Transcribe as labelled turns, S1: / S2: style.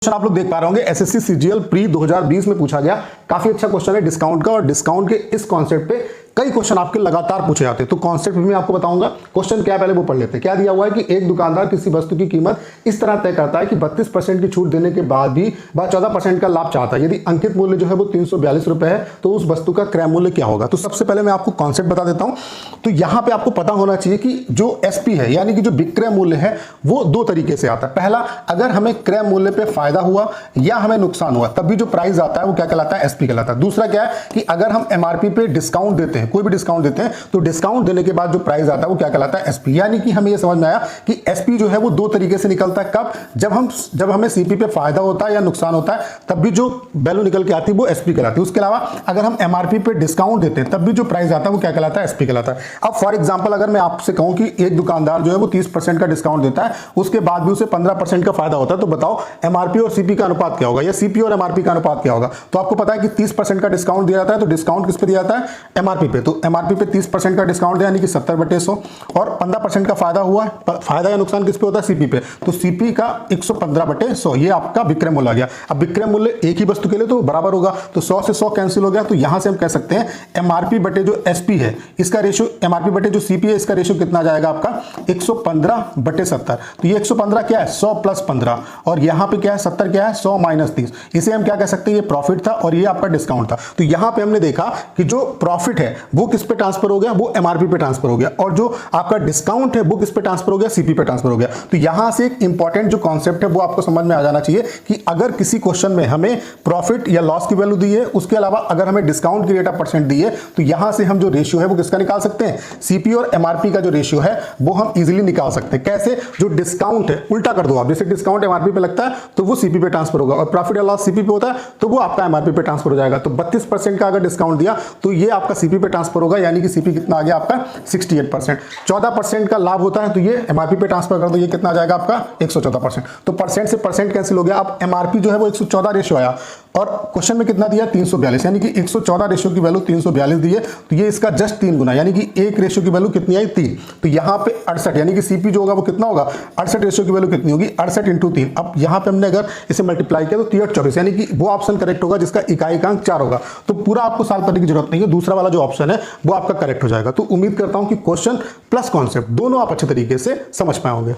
S1: Question आप लोग देख पा रहे होंगे एसएससी सीजीएल प्री 2020 में पूछा गया। काफी अच्छा क्वेश्चन है डिस्काउंट का, और डिस्काउंट के इस कॉन्सेप्ट पे कई क्वेश्चन आपके लगातार पूछे जाते हैं। तो कॉन्सेप्ट भी मैं आपको बताऊंगा। क्वेश्चन क्या पहले वो पढ़ लेते हैं। क्या दिया हुआ है कि एक दुकानदार किसी वस्तु की कीमत इस तरह तय करता है कि 32% की छूट देने के बाद भी वह 14% का लाभ चाहता है। यदि अंकित मूल्य जो है वो 342 रुपए है तो उस वस्तु का क्रय मूल्य क्या होगा। तो सबसे पहले मैं आपको कॉन्सेप्ट बता देता हूं। तो यहां पे आपको पता होना चाहिए कि जो एसपी है यानी कि जो विक्रय मूल्य है वो दो तरीके से आता है। पहला, अगर हमें क्रय मूल्य पे फायदा हुआ या हमें नुकसान हुआ तब भी जो प्राइस आता है वो क्या कहलाता है, एसपी कहलाता है। दूसरा क्या है कि अगर हम एमआरपी पे डिस्काउंट देते हैं, कोई भी डिस्काउंट देते हैं, तो डिस्काउंट देने के बाद जो प्राइस आता है वो क्या कहलाता है, एसपी। यानी कि हमें ये समझ में आया कि एसपी जो है वो दो तरीके से निकलता है। कब? जब हमें सीपी पे फायदा होता है या नुकसान होता है तब भी जो वैल्यू निकल के आती है वो एसपी कहलाती है। उसके अलावा अगर हम एमआरपी पे डिस्काउंट देते हैं तब भी जो प्राइस आता है वो क्या कहलाता है, एसपी कहलाता है। अब फॉर एग्जांपल अगर मैं आपसे कहूं कि एक दुकानदार जो है वो 30% का डिस्काउंट देता है, उसके बाद भी उसे 15% का फायदा होता है, तो बताओ एमआरपी और सीपी का अनुपात क्या होगा, या सीपी और एमआरपी का अनुपात क्या होगा। तो आपको पता है कि 30% का डिस्काउंट दिया जाता है, तो डिस्काउंट किस पे दिया जाता है, एमआरपी पे। तो एमआरपी पे 30% का डिस्काउंट यानी कि 70/100, और 15% का फायदा हुआ है, फायदा या नुकसान किस पे होता है, सीपी पे। तो सीपी का 115/100 ये आपका विक्रय मूल्य आ गया। अब विक्रय मूल्य एक ही वस्तु के लिए तो बराबर होगा, तो 100 से 100 कैंसिल हो गया। तो यहां से हम कह सकते हैं एमआरपी बटे जो एसपी है इसका रेशियो, एमआरपी बटे जो सीपी है इसका रेशियो कितना जाएगा आपका, 115/70। तो ये 115 क्या है, 100 + 15, और यहां पे क्या है, 70 क्या है, 100 - 30। इसे हम क्या कह सकते हैं, ये प्रॉफिट था और ये आपका डिस्काउंट था। तो यहां पे हमने देखा कि जो प्रॉफिट है वो किस पे ट्रांसफर हो गया, वो एमआरपी पे ट्रांसफर हो गया, और जो आपका डिस्काउंट है वो किस पे ट्रांसफर हो गया, सीपी पे ट्रांसफर हो गया। तो यहां से एक इंपॉर्टेंट जो कॉन्सेप्ट है वो आपको समझ में आ जाना चाहिए कि अगर किसी क्वेश्चन में हमें प्रॉफिट या लॉस की वैल्यू दी है, उसके अलावा अगर हमें डिस्काउंट की रेट ऑफ परसेंट दी है, तो यहां से हम जो रेशियो है वो किसका निकाल सकते हैं, सीपी और एमआरपी का जो रेशियो है वो हम इजीली निकाल सकते हैं। कैसे? जो डिस्काउंट है उल्टा कर दो आप, जैसे डिस्काउंट एमआरपी पे लगता है तो वो सीपी पे ट्रांसफर होगा, और प्रॉफिट या लॉस सीपी पे होता है तो वो आपका एमआरपी पे ट्रांसफर हो जाएगा। तो 32% का अगर डिस्काउंट दिया तो ये आपका सीपी पे ट्रांसफर होगा, यानी कि सीपी कितना आ गया आपका, 68%। 14% का लाभ होता है तो ये एमआरपी पे ट्रांसफर कर दो, ये कितना आ जाएगा आपका, 114%। तो परसेंट से परसेंट कैंसिल हो गया। अब एमआरपी जो है वो 114 रेशियो आया, और क्वेश्चन में कितना दिया, 342, यानी कि 114 रेशियो की वैल्यू 342 दी है, तो ये इसका जस्ट 3 गुना, यानी कि एक रेशियो की वैल्यू कितनी आई, 3। तो यहाँ पे 68, यानी कि सीपी जो होगा वो कितना होगा, 68 रेशियो की वैल्यू कितनी होगी, 68 × 3। अब यहाँ पे हमने अगर इसे मल्टीप्लाई किया तो 3/24, यानी कि वो ऑप्शन करेक्ट होगा जिसका इकाई-अंक 4 होगा। तो पूरा आपको सॉल्व करने की जरूरत नहीं है, दूसरा वाला जो ऑप्शन है वो आपका करेक्ट हो जाएगा। तो उम्मीद करता हूं कि क्वेश्चन प्लस कॉन्सेप्ट दोनों आप अच्छे तरीके से समझ पाए होंगे।